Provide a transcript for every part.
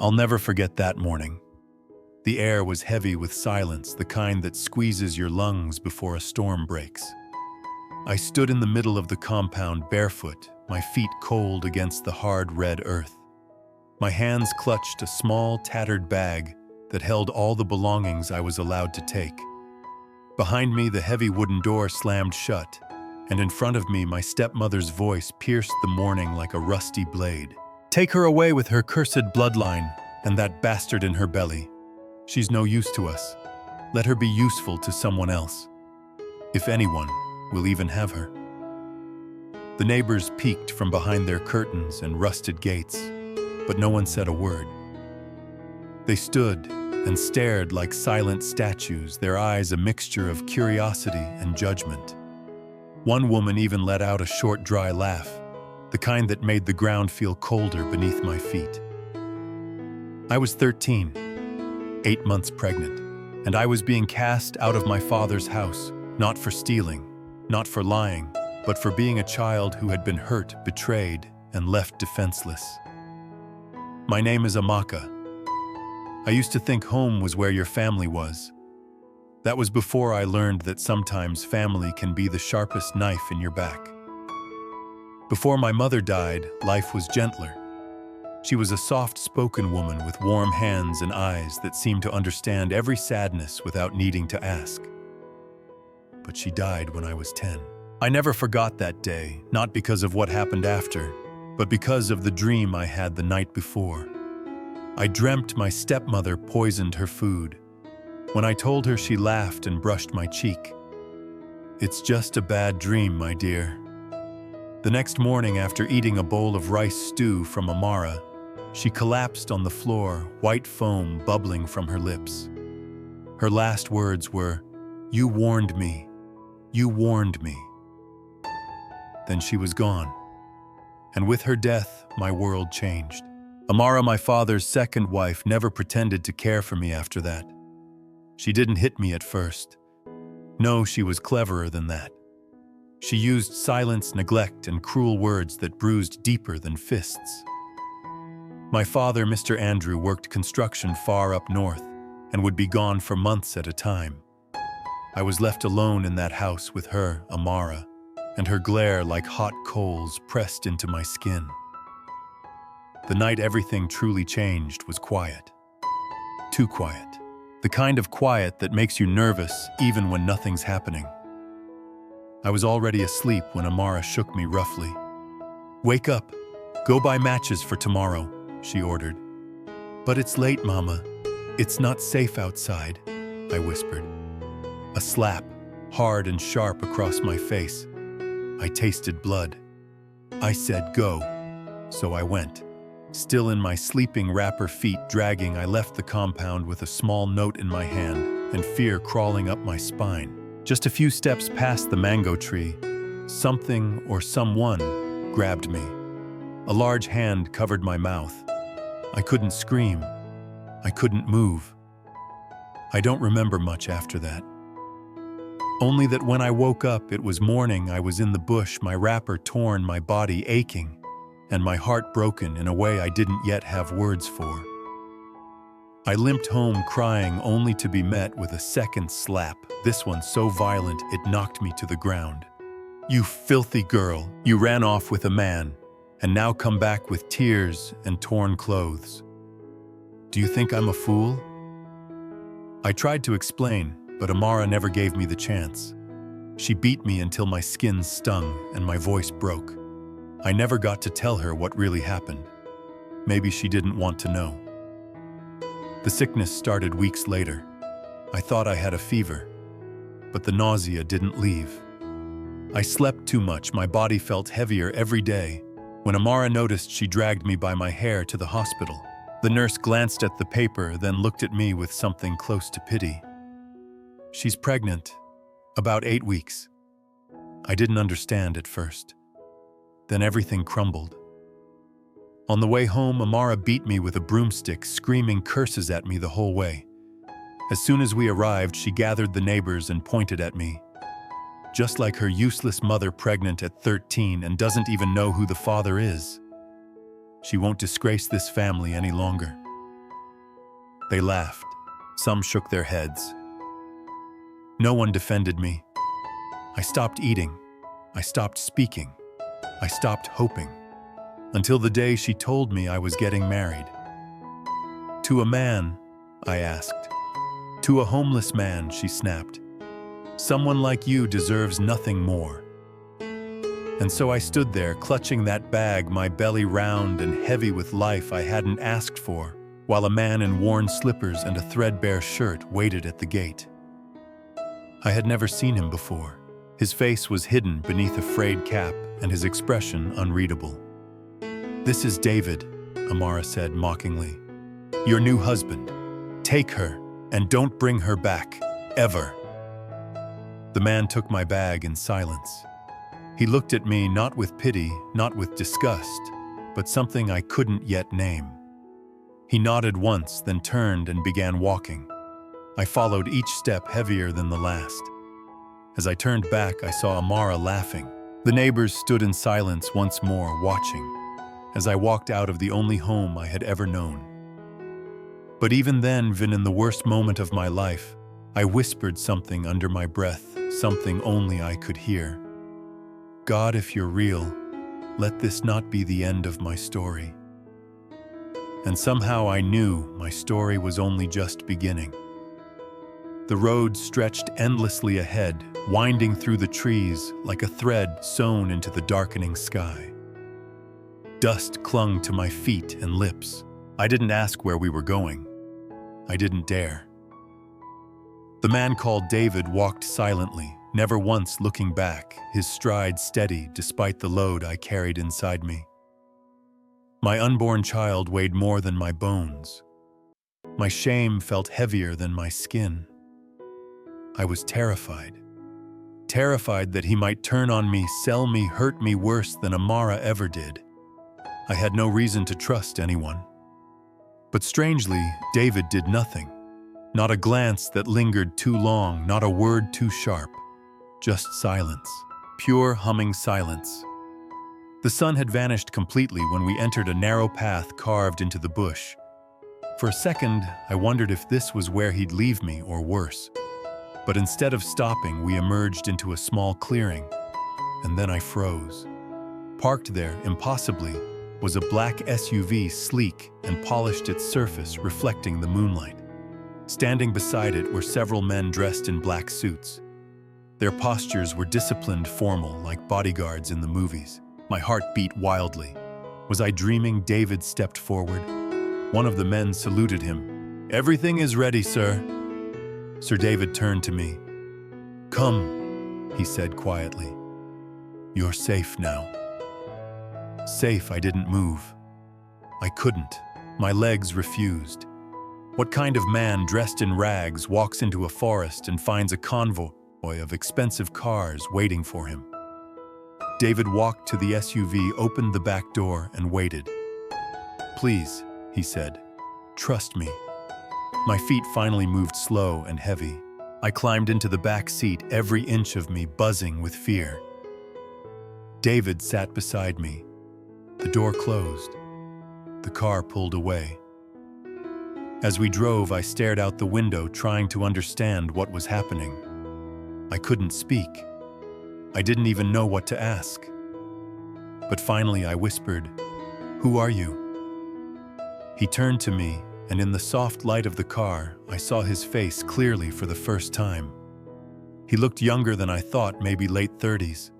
I'll never forget that morning. The air was heavy with silence, the kind that squeezes your lungs before a storm breaks. I stood in the middle of the compound barefoot, my feet cold against the hard red earth. My hands clutched a small, tattered bag that held all the belongings I was allowed to take. Behind me, the heavy wooden door slammed shut, and in front of me, my stepmother's voice pierced the morning like a rusty blade. "Take her away with her cursed bloodline and that bastard in her belly. She's no use to us. Let her be useful to someone else. If anyone will even have her." The neighbors peeked from behind their curtains and rusted gates, but no one said a word. They stood and stared like silent statues, their eyes a mixture of curiosity and judgment. One woman even let out a short, dry laugh, the kind that made the ground feel colder beneath my feet. I was 13, 8 months pregnant, and I was being cast out of my father's house, not for stealing, not for lying, but for being a child who had been hurt, betrayed, and left defenseless. My name is Amaka. I used to think home was where your family was. That was before I learned that sometimes family can be the sharpest knife in your back. Before my mother died, life was gentler. She was a soft-spoken woman with warm hands and eyes that seemed to understand every sadness without needing to ask. But she died when I was 10. I never forgot that day, not because of what happened after, but because of the dream I had the night before. I dreamt my stepmother poisoned her food. When I told her, she laughed and brushed my cheek. "It's just a bad dream, my dear." The next morning, after eating a bowl of rice stew from Amara, she collapsed on the floor, white foam bubbling from her lips. Her last words were, "You warned me. You warned me." Then she was gone. And with her death, my world changed. Amara, my father's second wife, never pretended to care for me after that. She didn't hit me at first. No, she was cleverer than that. She used silence, neglect, and cruel words that bruised deeper than fists. My father, Mr. Andrew, worked construction far up north and would be gone for months at a time. I was left alone in that house with her, Amara, and her glare like hot coals pressed into my skin. The night everything truly changed was quiet. Too quiet. The kind of quiet that makes you nervous even when nothing's happening. I was already asleep when Amara shook me roughly. "Wake up. Go buy matches for tomorrow," she ordered. "But it's late, Mama. It's not safe outside," I whispered. A slap, hard and sharp across my face. I tasted blood. I said go, so I went. Still in my sleeping wrapper, feet dragging, I left the compound with a small note in my hand and fear crawling up my spine. Just a few steps past the mango tree, something or someone grabbed me. A large hand covered my mouth. I couldn't scream. I couldn't move. I don't remember much after that. Only that when I woke up, it was morning. I was in the bush, my wrapper torn, my body aching, and my heart broken in a way I didn't yet have words for. I limped home crying, only to be met with a second slap, this one so violent it knocked me to the ground. "You filthy girl, you ran off with a man, and now come back with tears and torn clothes. Do you think I'm a fool?" I tried to explain, but Amara never gave me the chance. She beat me until my skin stung and my voice broke. I never got to tell her what really happened. Maybe she didn't want to know. The sickness started weeks later. I thought I had a fever, but the nausea didn't leave. I slept too much, my body felt heavier every day. When Amara noticed, she dragged me by my hair to the hospital. The nurse glanced at the paper, then looked at me with something close to pity. "She's pregnant, about 8 weeks." I didn't understand at first. Then everything crumbled. On the way home, Amara beat me with a broomstick, screaming curses at me the whole way. As soon as we arrived, she gathered the neighbors and pointed at me. Just like her useless mother, pregnant at 13 and doesn't even know who the father is. She won't disgrace this family any longer. They laughed. Some shook their heads. No one defended me. I stopped eating. I stopped speaking. I stopped hoping. Until the day she told me I was getting married. To a man, I asked. To a homeless man, she snapped. Someone like you deserves nothing more. And so I stood there, clutching that bag, my belly round and heavy with life I hadn't asked for, while a man in worn slippers and a threadbare shirt waited at the gate. I had never seen him before. His face was hidden beneath a frayed cap and his expression unreadable. "This is David," Amara said mockingly. "Your new husband. Take her, and don't bring her back, ever." The man took my bag in silence. He looked at me not with pity, not with disgust, but something I couldn't yet name. He nodded once, then turned and began walking. I followed each step heavier than the last. As I turned back, I saw Amara laughing. The neighbors stood in silence once more, watching, as I walked out of the only home I had ever known. But even then, even in the worst moment of my life, I whispered something under my breath, something only I could hear. "God, if you're real, let this not be the end of my story." And somehow I knew my story was only just beginning. The road stretched endlessly ahead, winding through the trees like a thread sewn into the darkening sky. Dust clung to my feet and lips. I didn't ask where we were going. I didn't dare. The man called David walked silently, never once looking back, his stride steady despite the load I carried inside me. My unborn child weighed more than my bones. My shame felt heavier than my skin. I was terrified. Terrified that he might turn on me, sell me, hurt me worse than Amara ever did. I had no reason to trust anyone. But strangely, David did nothing. Not a glance that lingered too long, not a word too sharp. Just silence. Pure, humming silence. The sun had vanished completely when we entered a narrow path carved into the bush. For a second, I wondered if this was where he'd leave me, or worse. But instead of stopping, we emerged into a small clearing, and then I froze. Parked there, impossibly, was a black SUV, sleek and polished its surface, reflecting the moonlight. Standing beside it were several men dressed in black suits. Their postures were disciplined, formal, like bodyguards in the movies. My heart beat wildly. Was I dreaming? David stepped forward. One of the men saluted him. "Everything is ready, sir." Sir David turned to me. "Come," he said quietly. "You're safe now." Safe. I didn't move. I couldn't. My legs refused. What kind of man dressed in rags walks into a forest and finds a convoy of expensive cars waiting for him? David walked to the SUV, opened the back door, and waited. "Please," he said, "trust me." My feet finally moved slow and heavy. I climbed into the back seat, every inch of me buzzing with fear. David sat beside me. The door closed. The car pulled away. As we drove, I stared out the window, trying to understand what was happening. I couldn't speak. I didn't even know what to ask. But finally I whispered, "Who are you?" He turned to me, and in the soft light of the car, I saw his face clearly for the first time. He looked younger than I thought, maybe late 30s.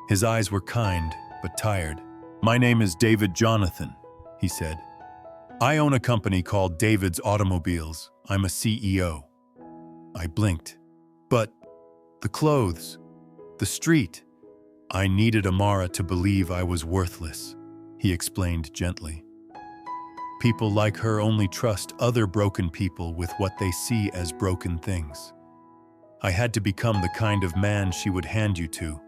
His eyes were kind, but tired. "My name is David Jonathan," he said. "I own a company called David's Automobiles. I'm a CEO." I blinked. "But the clothes, the street." "I needed Amara to believe I was worthless," he explained gently. "People like her only trust other broken people with what they see as broken things. I had to become the kind of man she would hand you to.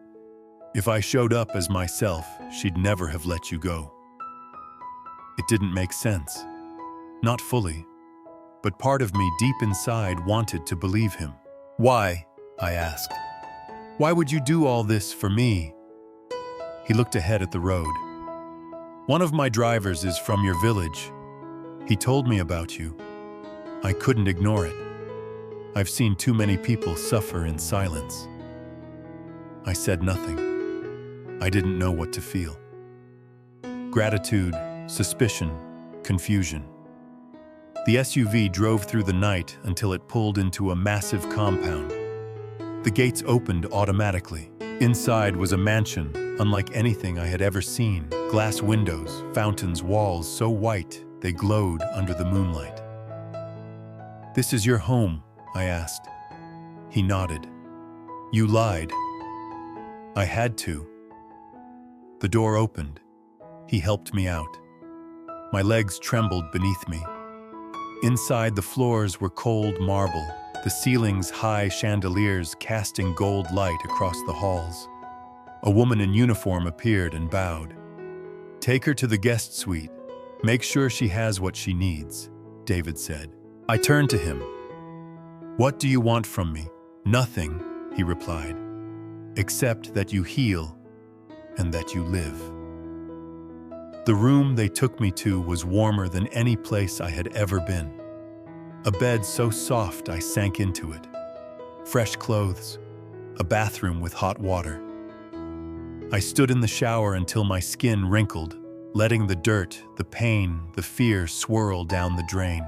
If I showed up as myself, she'd never have let you go." It didn't make sense. Not fully. But part of me deep inside wanted to believe him. "Why?" I asked. "Why would you do all this for me?" He looked ahead at the road. "One of my drivers is from your village. He told me about you. I couldn't ignore it. I've seen too many people suffer in silence. I said nothing. I didn't know what to feel. Gratitude, suspicion, confusion. The SUV drove through the night until it pulled into a massive compound. The gates opened automatically. Inside was a mansion, unlike anything I had ever seen. Glass windows, fountains, walls so white they glowed under the moonlight. "This is your home?" I asked. He nodded. "You lied." I had to. The door opened. He helped me out. My legs trembled beneath me. Inside, the floors were cold marble, the ceilings high chandeliers casting gold light across the halls. A woman in uniform appeared and bowed. "Take her to the guest suite. Make sure she has what she needs," David said. I turned to him. "What do you want from me?" "Nothing," he replied, "except that you heal and that you live." The room they took me to was warmer than any place I had ever been. A bed so soft I sank into it. Fresh clothes, a bathroom with hot water. I stood in the shower until my skin wrinkled, letting the dirt, the pain, the fear swirl down the drain.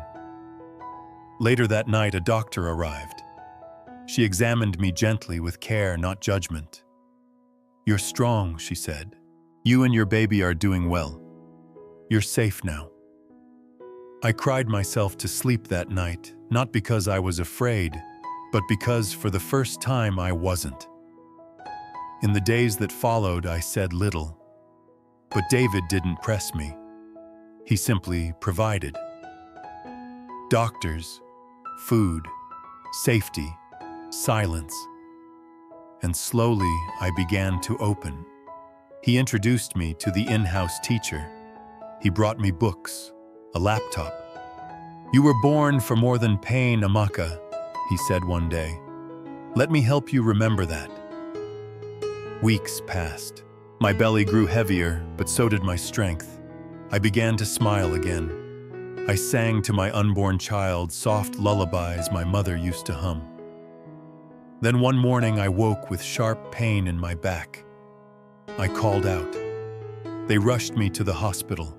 Later that night, a doctor arrived. She examined me gently with care, not judgment. "You're strong," she said. "You and your baby are doing well. You're safe now." I cried myself to sleep that night, not because I was afraid, but because for the first time I wasn't. In the days that followed, I said little. But David didn't press me. He simply provided. Doctors, food, safety, silence. And slowly I began to open. He introduced me to the in-house teacher. He brought me books, a laptop. "You were born for more than pain, Amaka," he said one day. "Let me help you remember that." Weeks passed. My belly grew heavier, but so did my strength. I began to smile again. I sang to my unborn child soft lullabies my mother used to hum. Then one morning I woke with sharp pain in my back. I called out. They rushed me to the hospital.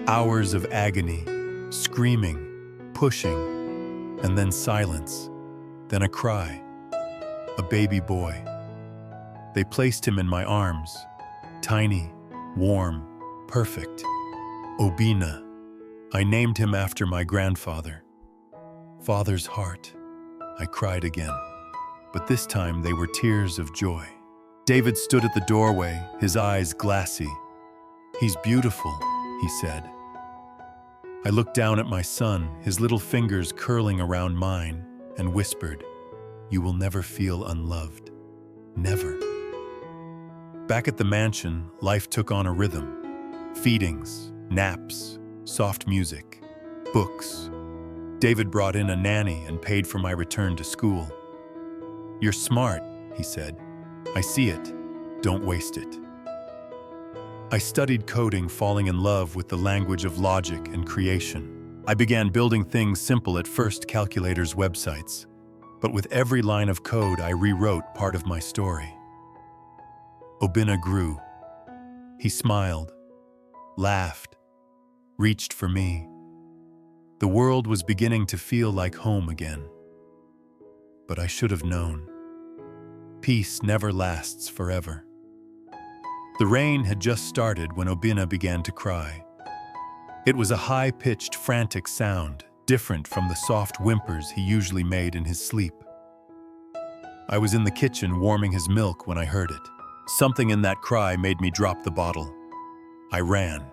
Hours of agony, screaming, pushing, and then silence, then a cry. A baby boy. They placed him in my arms. Tiny, warm, perfect. Obina. I named him after my grandfather. Father's heart. I cried again. But this time they were tears of joy. David stood at the doorway, his eyes glassy. "He's beautiful," he said. I looked down at my son, his little fingers curling around mine, and whispered, "You will never feel unloved. Never." Back at the mansion, life took on a rhythm. Feedings, naps, soft music, books. David brought in a nanny and paid for my return to school. "You're smart," he said. "I see it. Don't waste it." I studied coding, falling in love with the language of logic and creation. I began building things simple at first, calculators, websites. But with every line of code, I rewrote part of my story. Obina grew. He smiled, laughed, reached for me. The world was beginning to feel like home again. But I should have known. Peace never lasts forever. The rain had just started when Obina began to cry. It was a high-pitched, frantic sound, different from the soft whimpers he usually made in his sleep. I was in the kitchen warming his milk when I heard it. Something in that cry made me drop the bottle. I ran.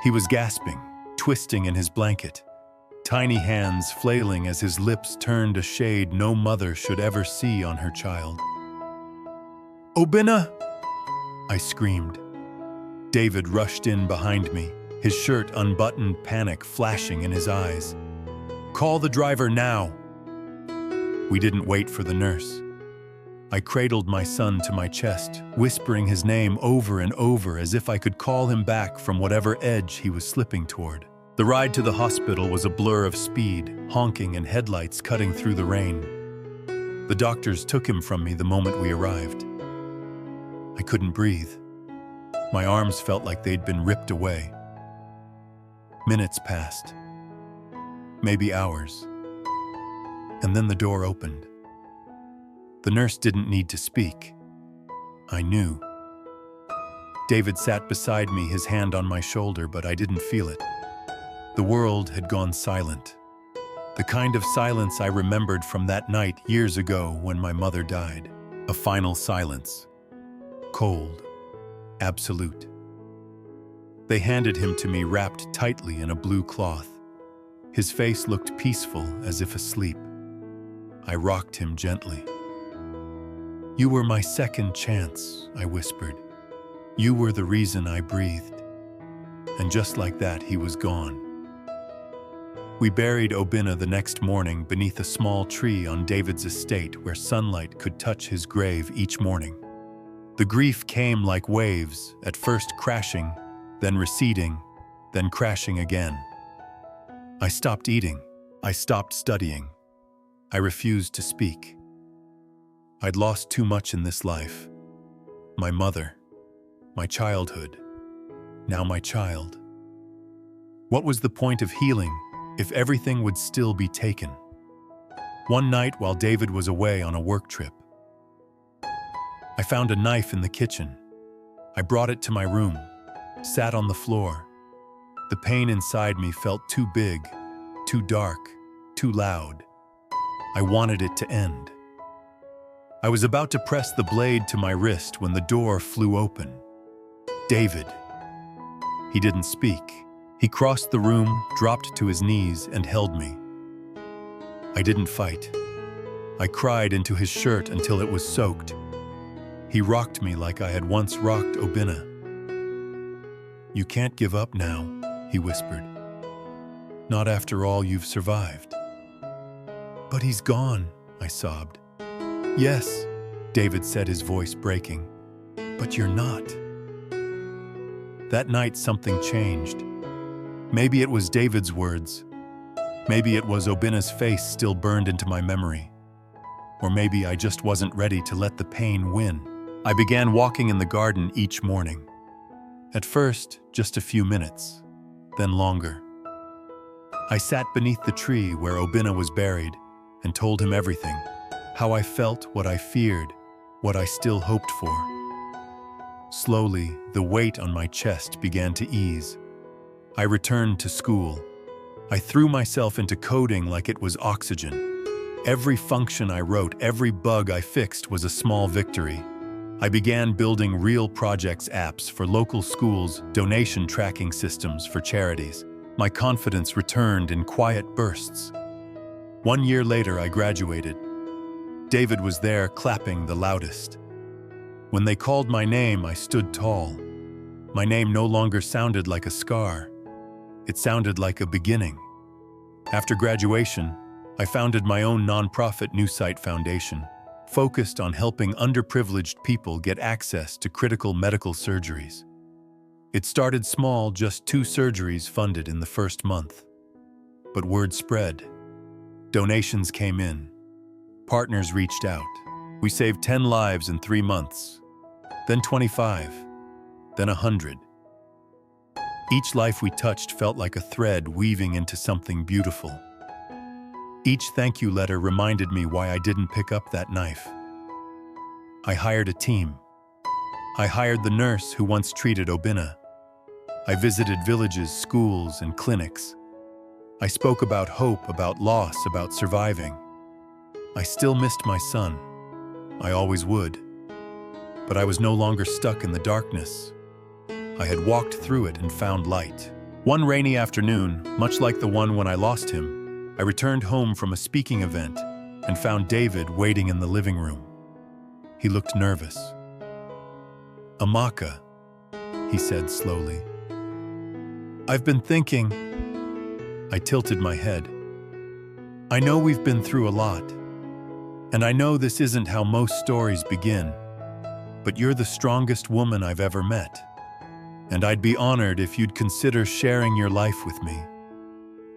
He was gasping, twisting in his blanket, tiny hands flailing as his lips turned a shade no mother should ever see on her child. "Obina!" I screamed. David rushed in behind me, his shirt unbuttoned, panic flashing in his eyes. "Call the driver now!" We didn't wait for the nurse. I cradled my son to my chest, whispering his name over and over as if I could call him back from whatever edge he was slipping toward. The ride to the hospital was a blur of speed, honking and headlights cutting through the rain. The doctors took him from me the moment we arrived. I couldn't breathe. My arms felt like they'd been ripped away. Minutes passed. Maybe hours. And then the door opened. The nurse didn't need to speak. I knew. David sat beside me, his hand on my shoulder, but I didn't feel it. The world had gone silent. The kind of silence I remembered from that night years ago when my mother died. A final silence. Cold. Absolute. They handed him to me wrapped tightly in a blue cloth. His face looked peaceful, as if asleep. I rocked him gently. "You were my second chance," I whispered. "You were the reason I breathed." And just like that, he was gone. We buried Obinna the next morning beneath a small tree on David's estate where sunlight could touch his grave each morning. The grief came like waves, at first crashing, then receding, then crashing again. I stopped eating. I stopped studying. I refused to speak. I'd lost too much in this life. My mother, my childhood, now my child. What was the point of healing if everything would still be taken? One night while David was away on a work trip, I found a knife in the kitchen. I brought it to my room, sat on the floor. The pain inside me felt too big, too dark, too loud. I wanted it to end. I was about to press the blade to my wrist when the door flew open. David. He didn't speak. He crossed the room, dropped to his knees, and held me. I didn't fight. I cried into his shirt until it was soaked. He rocked me like I had once rocked Obinna. "You can't give up now," he whispered. "Not after all you've survived." "But he's gone," I sobbed. "Yes," David said, his voice breaking. "But you're not." That night something changed. Maybe it was David's words. Maybe it was Obinna's face still burned into my memory. Or maybe I just wasn't ready to let the pain win. I began walking in the garden each morning. At first, just a few minutes, then longer. I sat beneath the tree where Obinna was buried and told him everything. How I felt, what I feared, what I still hoped for. Slowly, the weight on my chest began to ease. I returned to school. I threw myself into coding like it was oxygen. Every function I wrote, every bug I fixed was a small victory. I began building real projects, apps for local schools, donation tracking systems for charities. My confidence returned in quiet bursts. 1 year later, I graduated. David was there, clapping the loudest. When they called my name, I stood tall. My name no longer sounded like a scar. It sounded like a beginning. After graduation, I founded my own nonprofit New Sight Foundation, focused on helping underprivileged people get access to critical medical surgeries. It started small, just 2 surgeries funded in the first month. But word spread. Donations came in. Partners reached out. We saved 10 lives in 3 months, then 25, then 100. Each life we touched felt like a thread weaving into something beautiful. Each thank you letter reminded me why I didn't pick up that knife. I hired a team. I hired the nurse who once treated Obinna. I visited villages, schools, and clinics. I spoke about hope, about loss, about surviving. I still missed my son. I always would. But I was no longer stuck in the darkness. I had walked through it and found light. One rainy afternoon, much like the one when I lost him, I returned home from a speaking event and found David waiting in the living room. He looked nervous. "Amaka," he said slowly. "I've been thinking." I tilted my head. "I know we've been through a lot. And I know this isn't how most stories begin. But you're the strongest woman I've ever met. And I'd be honored if you'd consider sharing your life with me."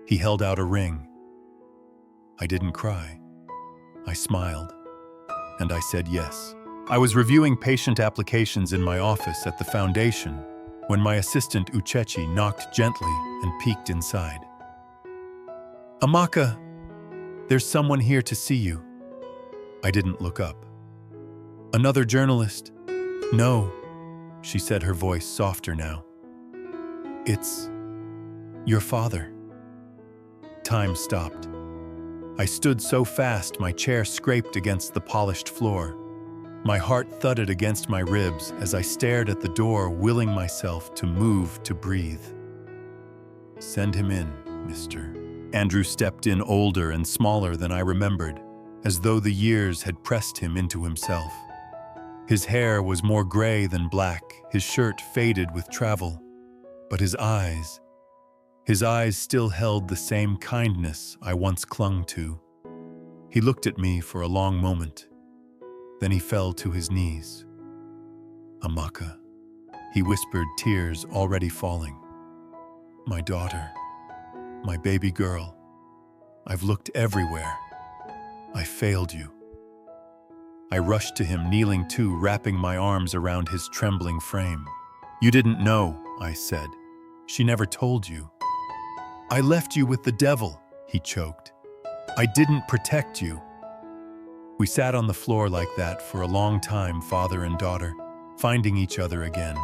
He held out a ring. I didn't cry. I smiled, and I said yes. I was reviewing patient applications in my office at the foundation when my assistant Uchechi knocked gently and peeked inside. "Amaka, there's someone here to see you." I didn't look up. "Another journalist?" "No," she said, her voice softer now. "It's your father." Time stopped. I stood so fast my chair scraped against the polished floor. My heart thudded against my ribs as I stared at the door, willing myself to move to breathe. "Send him in, mister." Andrew stepped in, older and smaller than I remembered, as though the years had pressed him into himself. His hair was more gray than black, his shirt faded with travel, but his eyes still held the same kindness I once clung to. He looked at me for a long moment. Then he fell to his knees. "Amaka," he whispered, tears already falling. "My daughter, my baby girl. I've looked everywhere. I failed you." I rushed to him, kneeling too, wrapping my arms around his trembling frame. "You didn't know," I said. "She never told you." "I left you with the devil," he choked. "I didn't protect you." We sat on the floor like that for a long time, father and daughter, finding each other again,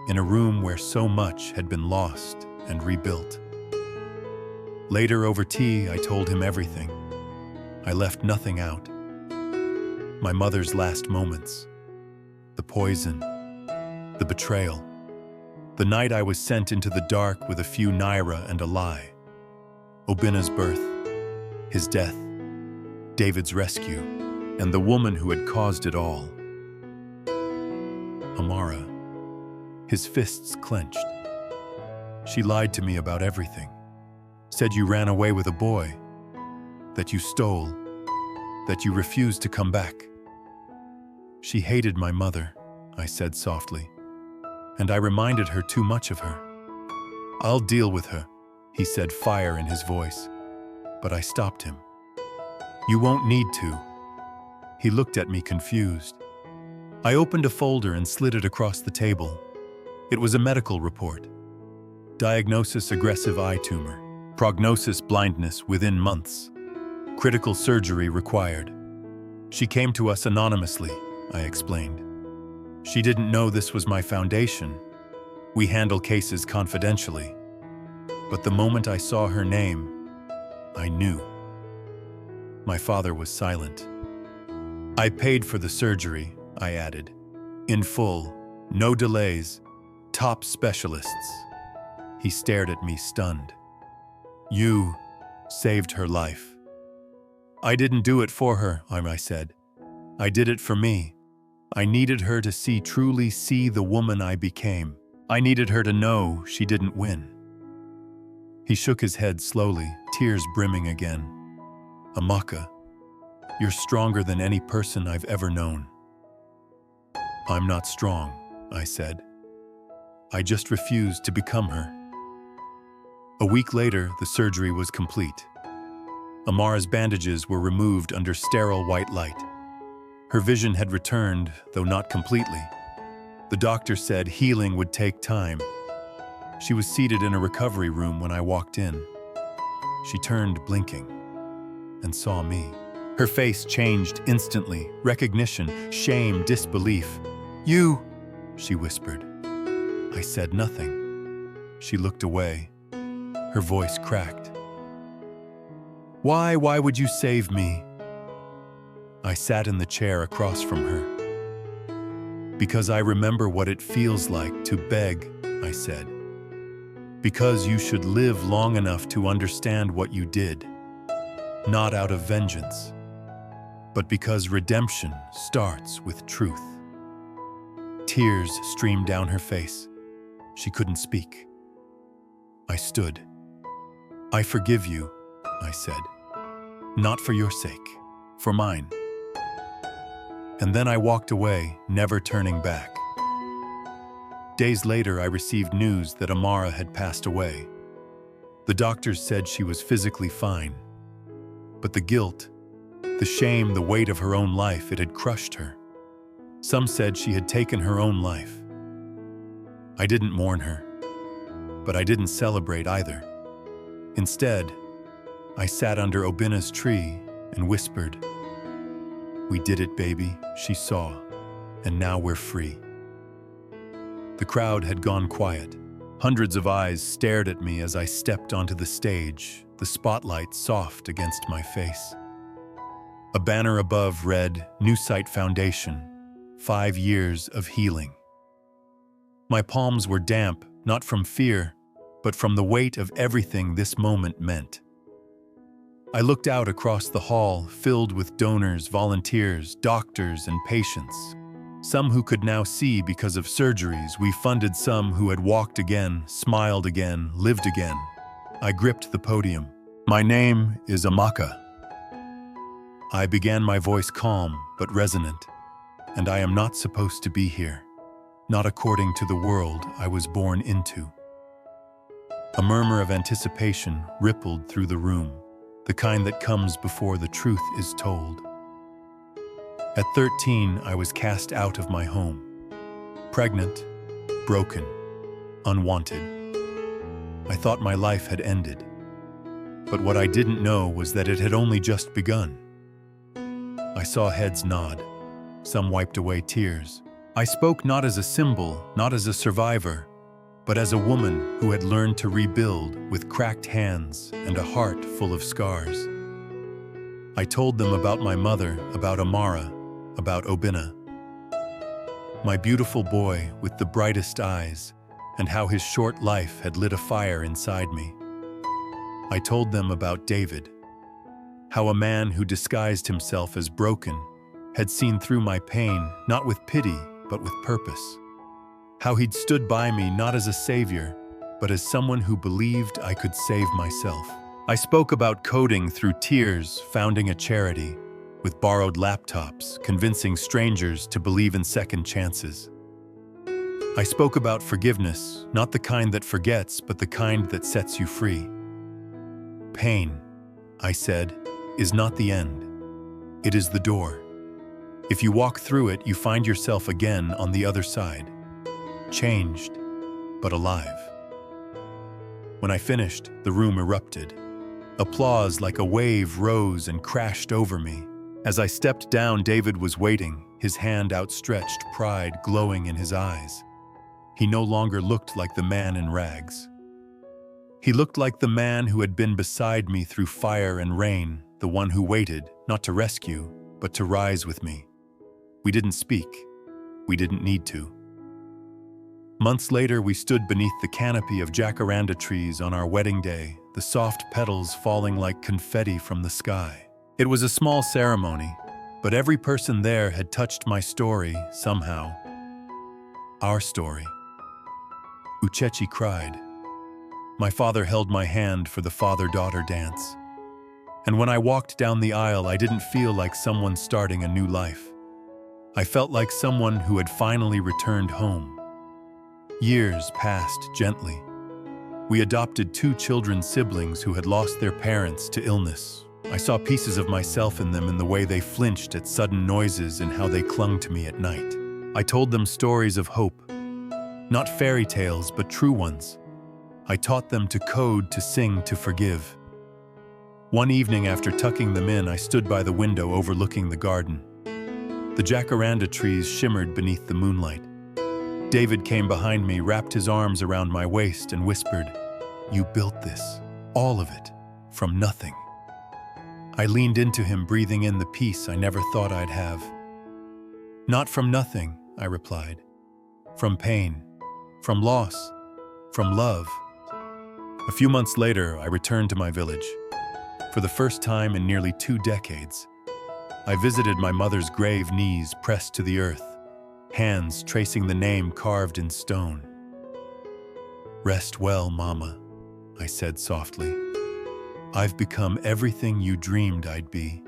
in a room where so much had been lost and rebuilt. Later, over tea, I told him everything. I left nothing out. My mother's last moments, the poison, the betrayal, the night I was sent into the dark with a few naira and a lie, Obina's birth, his death, David's rescue, and the woman who had caused it all. Amara, his fists clenched. She lied to me about everything. Said you ran away with a boy, that you stole, that you refused to come back. She hated my mother, I said softly, and I reminded her too much of her. "I'll deal with her," he said, fire in his voice, but I stopped him. "You won't need to." He looked at me confused. I opened a folder and slid it across the table. It was a medical report. Diagnosis: aggressive eye tumor. Prognosis: blindness within months. Critical surgery required. She came to us anonymously, I explained. She didn't know this was my foundation. We handle cases confidentially. But the moment I saw her name, I knew. My father was silent. "I paid for the surgery," I added. "In full, no delays, top specialists." He stared at me, stunned. "You saved her life." "I didn't do it for her," I said. "I did it for me. I needed her to truly see the woman I became. I needed her to know she didn't win." He shook his head slowly, tears brimming again. "Amaka, you're stronger than any person I've ever known." "I'm not strong," I said. "I just refused to become her." A week later, the surgery was complete. Amara's bandages were removed under sterile white light. Her vision had returned, though not completely. The doctor said healing would take time. She was seated in a recovery room when I walked in. She turned, blinking, and saw me. Her face changed instantly, recognition, shame, disbelief. "You," she whispered. I said nothing. She looked away. Her voice cracked. Why would you save me?" I sat in the chair across from her. "Because I remember what it feels like to beg," I said. "Because you should live long enough to understand what you did. Not out of vengeance, but because redemption starts with truth." Tears streamed down her face. She couldn't speak. I stood. "I forgive you," I said. "Not for your sake, for mine." And then I walked away, never turning back. Days later, I received news that Amara had passed away. The doctors said she was physically fine, but the guilt, the shame, the weight of her own life, it had crushed her. Some said she had taken her own life. I didn't mourn her, but I didn't celebrate either. Instead, I sat under Obina's tree and whispered, "We did it, baby," she saw, "and now we're free." The crowd had gone quiet. Hundreds of eyes stared at me as I stepped onto the stage, the spotlight soft against my face. A banner above read, "New Sight Foundation, 5 years of healing." My palms were damp, not from fear, but from the weight of everything this moment meant. I looked out across the hall, filled with donors, volunteers, doctors, and patients. Some who could now see because of surgeries. We funded some who had walked again, smiled again, lived again. I gripped the podium. "My name is Amaka." I began, my voice calm but resonant. "And I am not supposed to be here, not according to the world I was born into." A murmur of anticipation rippled through the room, the kind that comes before the truth is told. At 13, I was cast out of my home. Pregnant, broken, unwanted. I thought my life had ended. But what I didn't know was that it had only just begun. I saw heads nod. Some wiped away tears. I spoke not as a symbol, not as a survivor, but as a woman who had learned to rebuild with cracked hands and a heart full of scars. I told them about my mother, about Amara, about Obina. My beautiful boy with the brightest eyes, and how his short life had lit a fire inside me. I told them about David, how a man who disguised himself as broken had seen through my pain, not with pity, but with purpose. How he'd stood by me not as a savior, but as someone who believed I could save myself. I spoke about coding through tears, founding a charity, with borrowed laptops, convincing strangers to believe in second chances. I spoke about forgiveness, not the kind that forgets, but the kind that sets you free. Pain, I said, is not the end. It is the door. If you walk through it, you find yourself again on the other side. Changed, but alive. When I finished, the room erupted. Applause like a wave rose and crashed over me. As I stepped down, David was waiting, his hand outstretched, pride glowing in his eyes. He no longer looked like the man in rags. He looked like the man who had been beside me through fire and rain, the one who waited, not to rescue, but to rise with me. We didn't speak. We didn't need to. Months later, we stood beneath the canopy of jacaranda trees on our wedding day, the soft petals falling like confetti from the sky. It was a small ceremony, but every person there had touched my story somehow. Our story. Uchechi cried. My father held my hand for the father-daughter dance. And when I walked down the aisle, I didn't feel like someone starting a new life. I felt like someone who had finally returned home. Years passed gently. We adopted 2 children siblings who had lost their parents to illness. I saw pieces of myself in them, in the way they flinched at sudden noises and how they clung to me at night. I told them stories of hope. Not fairy tales, but true ones. I taught them to code, to sing, to forgive. One evening after tucking them in, I stood by the window overlooking the garden. The jacaranda trees shimmered beneath the moonlight. David came behind me, wrapped his arms around my waist and whispered, "You built this, all of it, from nothing." I leaned into him, breathing in the peace I never thought I'd have. "Not from nothing," I replied. "From pain, from loss, from love." A few months later, I returned to my village. For the first time in nearly 2 decades, I visited my mother's grave, knees pressed to the earth, hands tracing the name carved in stone. "Rest well, Mama," I said softly. "I've become everything you dreamed I'd be."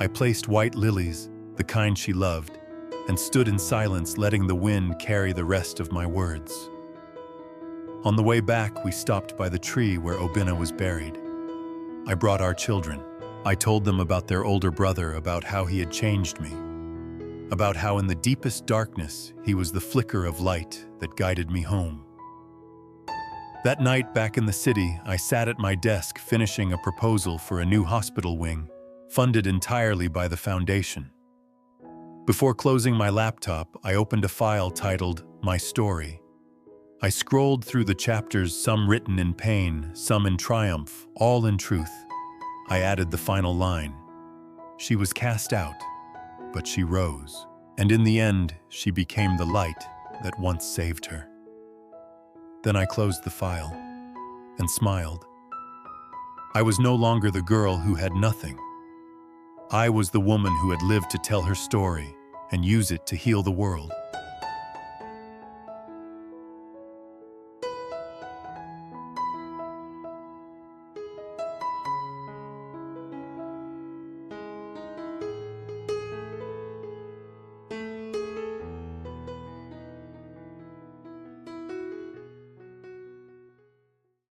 I placed white lilies, the kind she loved, and stood in silence, letting the wind carry the rest of my words. On the way back, we stopped by the tree where Obinna was buried. I brought our children. I told them about their older brother, about how he had changed me, about how in the deepest darkness, he was the flicker of light that guided me home. That night back in the city, I sat at my desk finishing a proposal for a new hospital wing, funded entirely by the foundation. Before closing my laptop, I opened a file titled My Story. I scrolled through the chapters, some written in pain, some in triumph, all in truth. I added the final line. She was cast out, but she rose. And in the end, she became the light that once saved her. Then I closed the file and smiled. I was no longer the girl who had nothing. I was the woman who had lived to tell her story and use it to heal the world.